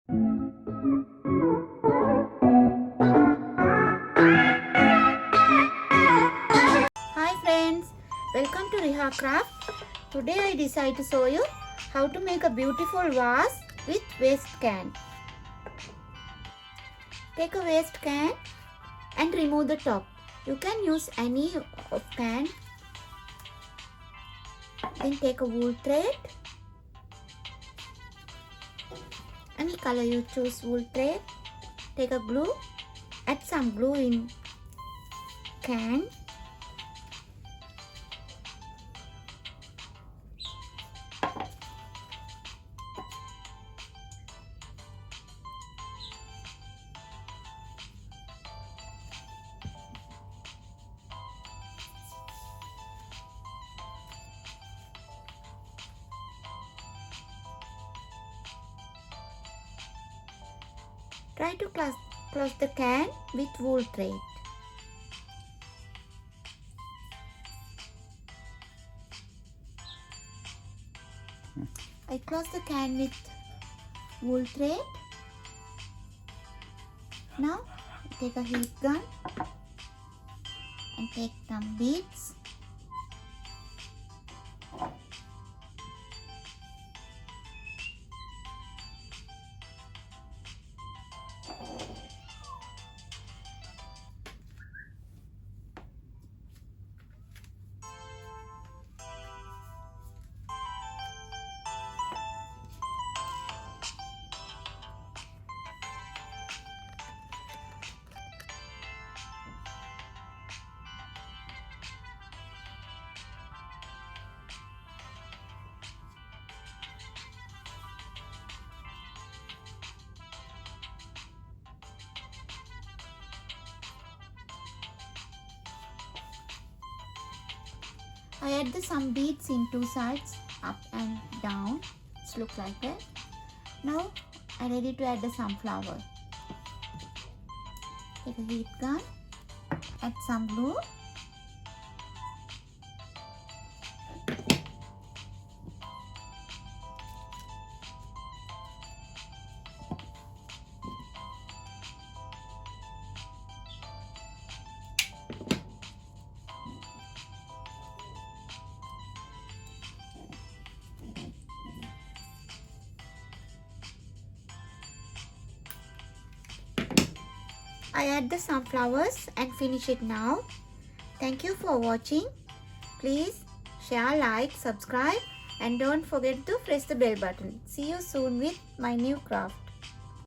Hi friends, welcome to Riha Craft. Today I decided to show you how to make a beautiful vase with waste can. Take a waste can and remove the top. You can use any can. Then take a wool thread. Any color you choose wool thread. Take a glue. Add some glue in can. Try to close the can with wool thread. I close the can with wool thread. Now take a heat gun and take some beads. I add some beads in two sides, up and down. It looks like that. Now I'm ready to add the sunflower. Take a heat gun, add some glue. I add the sunflowers and finish it now. Thank you for watching. Please share, like, subscribe and don't forget to press the bell button. See you soon with my new craft.